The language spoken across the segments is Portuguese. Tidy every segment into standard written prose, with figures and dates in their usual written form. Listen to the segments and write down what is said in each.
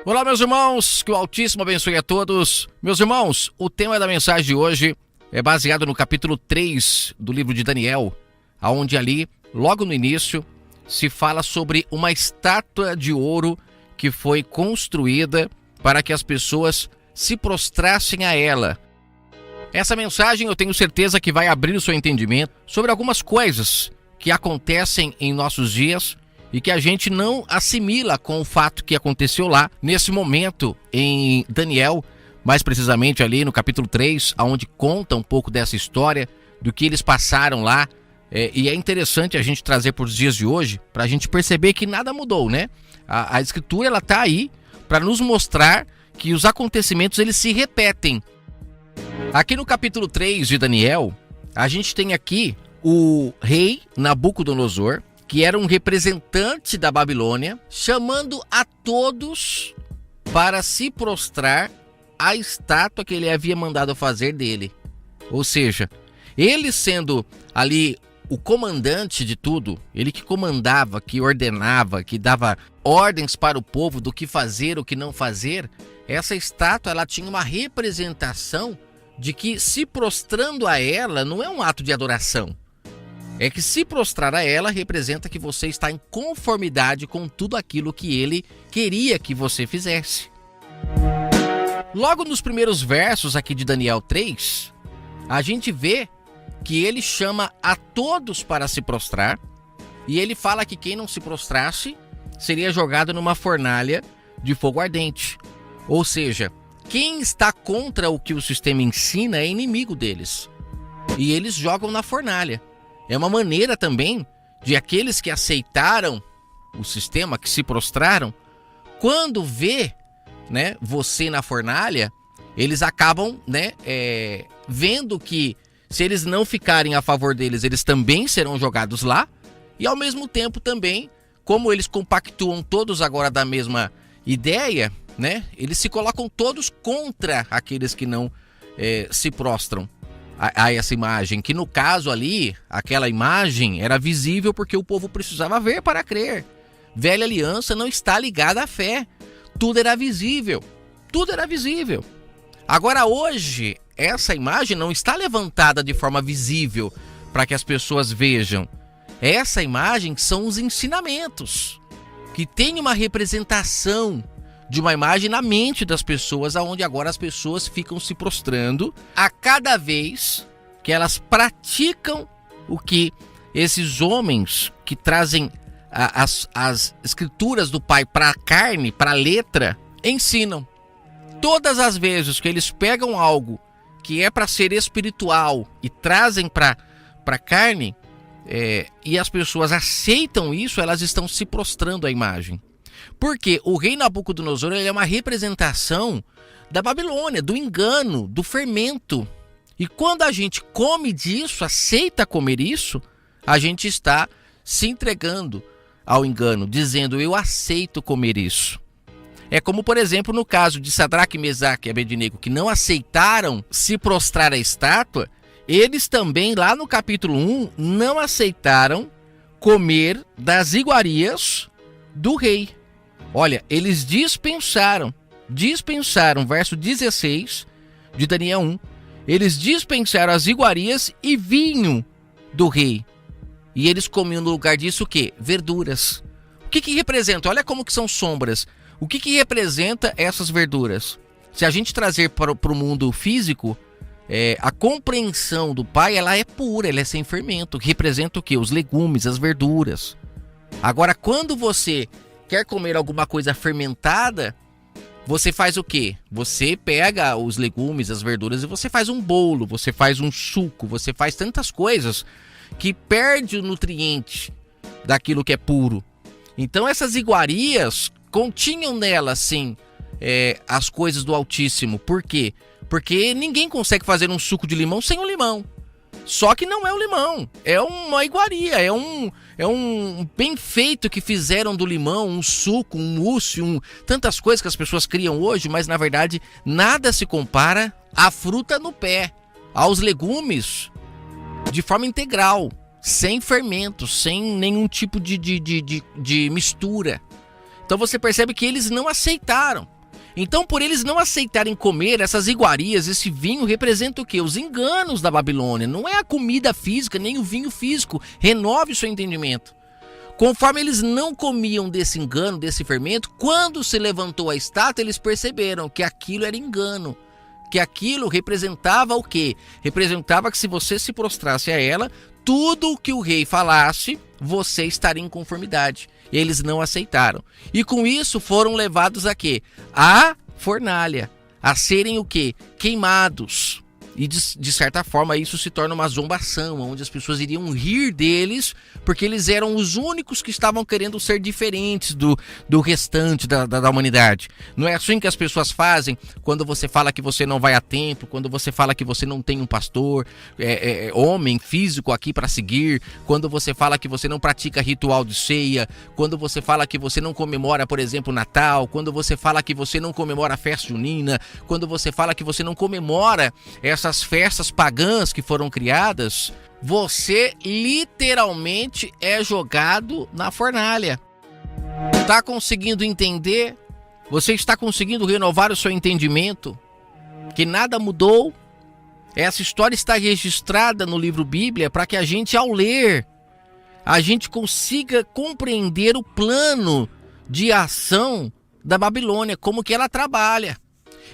Olá, meus irmãos, que o Altíssimo abençoe a todos. Meus irmãos, o tema da mensagem de hoje é baseado no capítulo 3 do livro de Daniel, onde ali, logo no início, se fala sobre uma estátua de ouro que foi construída para que as pessoas se prostrassem a ela. Essa mensagem eu tenho certeza que vai abrir o seu entendimento sobre algumas coisas que acontecem em nossos dias e que a gente não assimila com o fato que aconteceu lá, nesse momento, em Daniel, mais precisamente ali no capítulo 3, onde conta um pouco dessa história, do que eles passaram lá. E é interessante a gente trazer para os dias de hoje, para a gente perceber que nada mudou, né? A Escritura, ela está aí para nos mostrar que os acontecimentos, eles se repetem. Aqui no capítulo 3 de Daniel, a gente tem aqui o rei Nabucodonosor, que era um representante da Babilônia, chamando a todos para se prostrar à estátua que ele havia mandado fazer dele. Ou seja, ele sendo ali o comandante de tudo, ele que comandava, que ordenava, que dava ordens para o povo do que fazer, o que não fazer, essa estátua, ela tinha uma representação de que se prostrando a ela não é um ato de adoração. É que se prostrar a ela representa que você está em conformidade com tudo aquilo que ele queria que você fizesse. Logo nos primeiros versos aqui de Daniel 3, a gente vê que ele chama a todos para se prostrar, e ele fala que quem não se prostrasse seria jogado numa fornalha de fogo ardente. Ou seja, quem está contra o que o sistema ensina é inimigo deles, e eles jogam na fornalha. É uma maneira também de aqueles que aceitaram o sistema, que se prostraram, quando vê, né, você na fornalha, eles acabam, né, vendo que se eles não ficarem a favor deles, eles também serão jogados lá. E ao mesmo tempo também, como eles compactuam todos agora da mesma ideia, né, eles se colocam todos contra aqueles que não se prostram a essa imagem, que no caso ali, aquela imagem era visível porque o povo precisava ver para crer. Velha aliança não está ligada à fé. Tudo era visível. Tudo era visível. Agora hoje, essa imagem não está levantada de forma visível para que as pessoas vejam. Essa imagem são os ensinamentos, que tem uma representação de uma imagem na mente das pessoas, aonde agora as pessoas ficam se prostrando a cada vez que elas praticam o que esses homens que trazem as escrituras do Pai para a carne, para a letra, ensinam. Todas as vezes que eles pegam algo que é para ser espiritual e trazem para a carne, e as pessoas aceitam isso, elas estão se prostrando à imagem. Porque o rei Nabucodonosor, ele é uma representação da Babilônia, do engano, do fermento. E quando a gente come disso, aceita comer isso, a gente está se entregando ao engano, dizendo: eu aceito comer isso. É como, por exemplo, no caso de Sadraque, Mesaque e Abednego, que não aceitaram se prostrar à estátua, eles também, lá no capítulo 1, não aceitaram comer das iguarias do rei. Olha, eles dispensaram, verso 16 de Daniel 1, eles dispensaram as iguarias e vinho do rei. E eles comiam no lugar disso o quê? Verduras. O que representa? Olha como que são sombras. O que representa essas verduras? Se a gente trazer para o mundo físico, a compreensão do Pai, ela é pura, ela é sem fermento. Representa o quê? Os legumes, as verduras. Agora, quando você quer comer alguma coisa fermentada, você faz o quê? Você pega os legumes, as verduras, e você faz um bolo, você faz um suco, você faz tantas coisas que perde o nutriente daquilo que é puro. Então essas iguarias continham nela, sim, as coisas do Altíssimo. Por quê? Porque ninguém consegue fazer um suco de limão sem um limão. Só que não é um limão, é uma iguaria, é um bem feito que fizeram do limão, um suco, um mousse, tantas coisas que as pessoas criam hoje, mas na verdade nada se compara à fruta no pé, aos legumes de forma integral, sem fermento, sem nenhum tipo de mistura. Então você percebe que eles não aceitaram. Então, por eles não aceitarem comer essas iguarias, esse vinho representa o quê? Os enganos da Babilônia. Não é a comida física, nem o vinho físico. Renove o seu entendimento. Conforme eles não comiam desse engano, desse fermento, quando se levantou a estátua, eles perceberam que aquilo era engano. Que aquilo representava o quê? Representava que se você se prostrasse a ela, tudo o que o rei falasse, você estaria em conformidade. Eles não aceitaram. E com isso foram levados a quê? À fornalha. A serem o quê? Queimados. E de certa forma isso se torna uma zombação, onde as pessoas iriam rir deles, porque eles eram os únicos que estavam querendo ser diferentes do restante da humanidade. Não é assim que as pessoas fazem quando você fala que você não vai a templo, quando você fala que você não tem um pastor, homem físico aqui para seguir, quando você fala que você não pratica ritual de ceia, quando você fala que você não comemora, por exemplo, Natal, quando você fala que você não comemora a festa junina, quando você fala que você não comemora essas festas pagãs que foram criadas, você literalmente é jogado na fornalha. Está conseguindo entender? Você está conseguindo renovar o seu entendimento? Que nada mudou? Essa história está registrada no livro Bíblia para que a gente, ao ler, a gente consiga compreender o plano de ação da Babilônia, como que ela trabalha.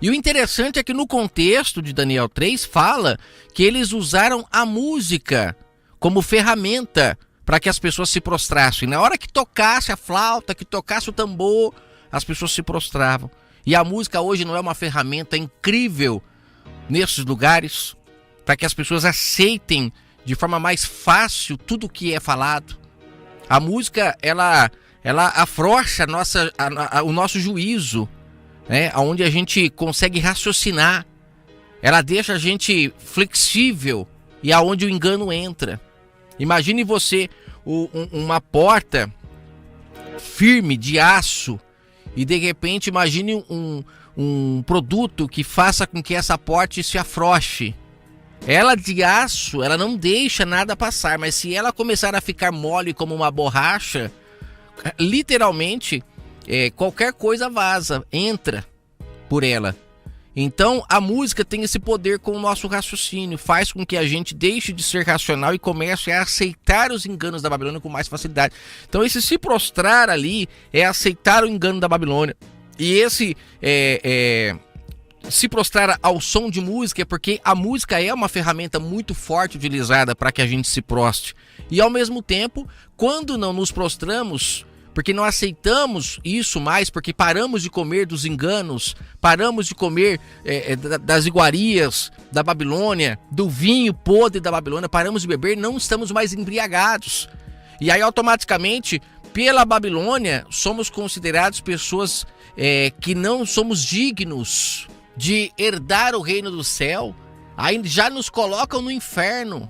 E o interessante é que no contexto de Daniel 3 fala que eles usaram a música como ferramenta para que as pessoas se prostrassem. Na hora que tocasse a flauta, que tocasse o tambor, as pessoas se prostravam. E a música hoje não é uma ferramenta incrível nesses lugares para que as pessoas aceitem de forma mais fácil tudo o que é falado. A música, ela afrouxa o nosso juízo, onde a gente consegue raciocinar. Ela deixa a gente flexível e aonde o engano entra. Imagine você uma porta firme de aço e de repente imagine um produto que faça com que essa porta se afrouxe. Ela de aço, ela não deixa nada passar, mas se ela começar a ficar mole como uma borracha, literalmente qualquer coisa vaza, entra por ela. Então a música tem esse poder com o nosso raciocínio, faz com que a gente deixe de ser racional e comece a aceitar os enganos da Babilônia com mais facilidade. Então esse se prostrar ali é aceitar o engano da Babilônia. E esse se prostrar ao som de música é porque a música é uma ferramenta muito forte utilizada para que a gente se prostre. E ao mesmo tempo, quando não nos prostramos, porque não aceitamos isso mais, porque paramos de comer dos enganos, paramos de comer das iguarias da Babilônia, do vinho podre da Babilônia, paramos de beber, não estamos mais embriagados. E aí automaticamente, pela Babilônia, somos considerados pessoas que não somos dignos de herdar o reino do céu. Aí já nos colocam no inferno,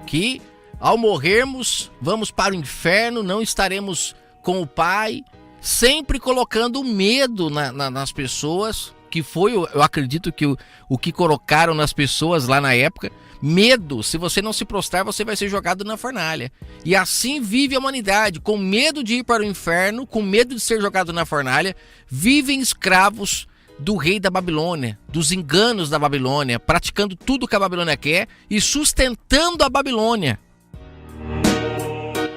que ao morrermos, vamos para o inferno, não estaremos com o Pai, sempre colocando medo nas pessoas, que foi, eu acredito que o que colocaram nas pessoas lá na época, medo. Se você não se prostrar, você vai ser jogado na fornalha. E assim vive a humanidade, com medo de ir para o inferno, com medo de ser jogado na fornalha, vivem escravos do rei da Babilônia, dos enganos da Babilônia, praticando tudo que a Babilônia quer e sustentando a Babilônia.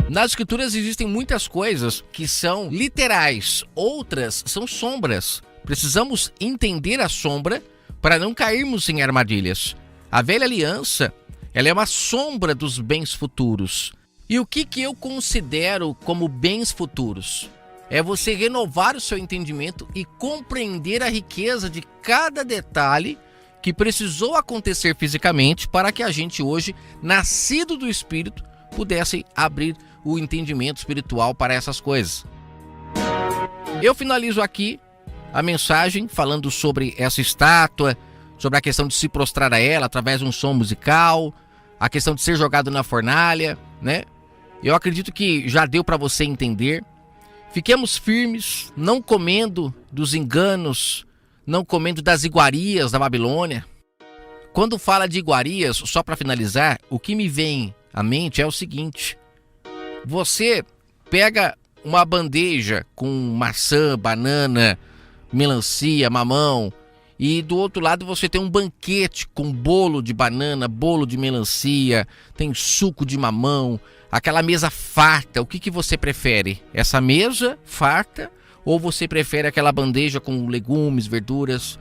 Nas escrituras existem muitas coisas que são literais, outras são sombras. Precisamos entender a sombra para não cairmos em armadilhas. A velha aliança, ela é uma sombra dos bens futuros. E o que eu considero como bens futuros? É você renovar o seu entendimento e compreender a riqueza de cada detalhe que precisou acontecer fisicamente para que a gente hoje, nascido do Espírito, pudesse abrir o entendimento espiritual para essas coisas. Eu finalizo aqui a mensagem falando sobre essa estátua, sobre a questão de se prostrar a ela através de um som musical, a questão de ser jogado na fornalha, né? Eu acredito que já deu para você entender. Fiquemos firmes, não comendo dos enganos, não comendo das iguarias da Babilônia. Quando fala de iguarias, só para finalizar, o que me vem à mente é o seguinte: você pega uma bandeja com maçã, banana, melancia, mamão, e do outro lado você tem um banquete com bolo de banana, bolo de melancia, tem suco de mamão, aquela mesa farta. O que você prefere? Essa mesa farta ou você prefere aquela bandeja com legumes, verduras?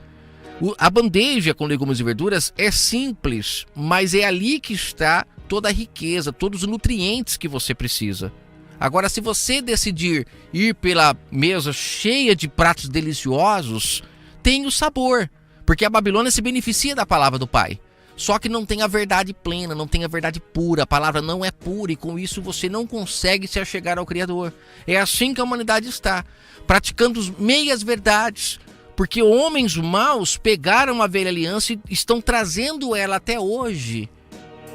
A bandeja com legumes e verduras é simples, mas é ali que está toda a riqueza, todos os nutrientes que você precisa. Agora, se você decidir ir pela mesa cheia de pratos deliciosos, tem o sabor, porque a Babilônia se beneficia da palavra do Pai. Só que não tem a verdade plena, não tem a verdade pura, a palavra não é pura e com isso você não consegue se achegar ao Criador. É assim que a humanidade está, praticando meias verdades, porque homens maus pegaram a velha aliança e estão trazendo ela até hoje,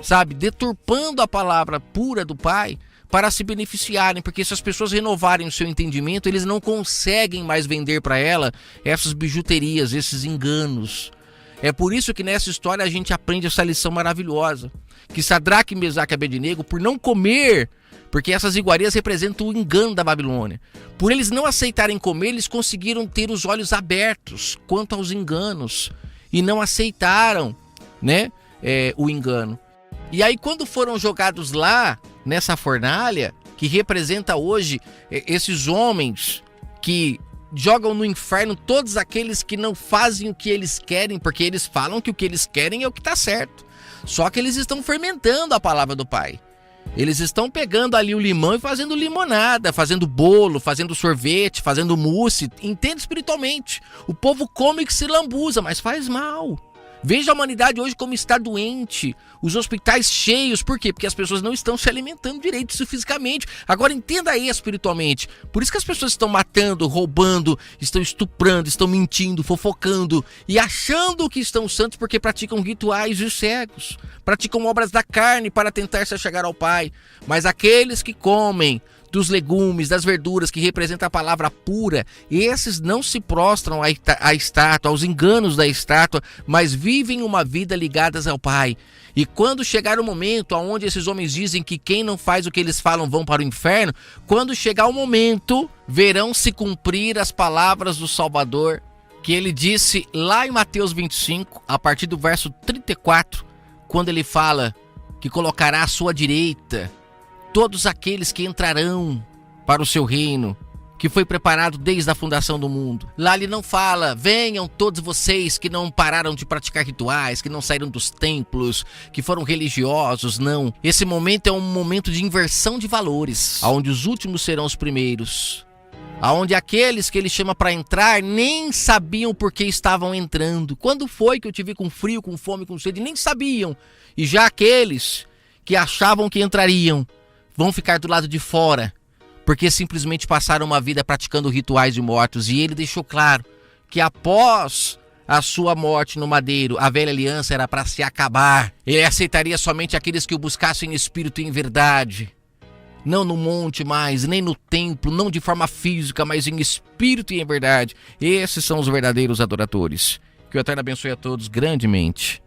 sabe, deturpando a palavra pura do Pai para se beneficiarem, porque se as pessoas renovarem o seu entendimento, eles não conseguem mais vender para ela essas bijuterias, esses enganos. É por isso que nessa história a gente aprende essa lição maravilhosa, que Sadraque, Mesaque e Abednego, por não comer, porque essas iguarias representam o engano da Babilônia, por eles não aceitarem comer, eles conseguiram ter os olhos abertos quanto aos enganos e não aceitaram, né, o engano. E aí quando foram jogados lá nessa fornalha, que representa hoje esses homens que jogam no inferno todos aqueles que não fazem o que eles querem, porque eles falam que o que eles querem é o que está certo. Só que eles estão fermentando a palavra do Pai. Eles estão pegando ali o limão e fazendo limonada, fazendo bolo, fazendo sorvete, fazendo mousse. Entende espiritualmente. O povo come que se lambuza, mas faz mal. Veja a humanidade hoje como está doente, os hospitais cheios. Por quê? Porque as pessoas não estão se alimentando direito isso fisicamente. Agora entenda aí espiritualmente. Por isso que as pessoas estão matando, roubando, estão estuprando, estão mentindo, fofocando e achando que estão santos porque praticam rituais de cegos, praticam obras da carne para tentar se achegar ao Pai. Mas aqueles que comem dos legumes, das verduras, que representa a palavra pura, esses não se prostram à estátua, aos enganos da estátua, mas vivem uma vida ligadas ao Pai. E quando chegar o momento onde esses homens dizem que quem não faz o que eles falam vão para o inferno, quando chegar o momento, verão se cumprir as palavras do Salvador, que ele disse lá em Mateus 25, a partir do verso 34, quando ele fala que colocará à sua direita todos aqueles que entrarão para o seu reino, que foi preparado desde a fundação do mundo. Lá ele não fala, venham todos vocês que não pararam de praticar rituais, que não saíram dos templos, que foram religiosos, não. Esse momento é um momento de inversão de valores, onde os últimos serão os primeiros, onde aqueles que ele chama para entrar nem sabiam por que estavam entrando. Quando foi que eu te vi com frio, com fome, com sede? Nem sabiam. E já aqueles que achavam que entrariam vão ficar do lado de fora, porque simplesmente passaram uma vida praticando rituais de mortos. E ele deixou claro que após a sua morte no madeiro, a velha aliança era para se acabar. Ele aceitaria somente aqueles que o buscassem em espírito e em verdade. Não no monte mais, nem no templo, não de forma física, mas em espírito e em verdade. Esses são os verdadeiros adoradores. Que o Eterno abençoe a todos grandemente.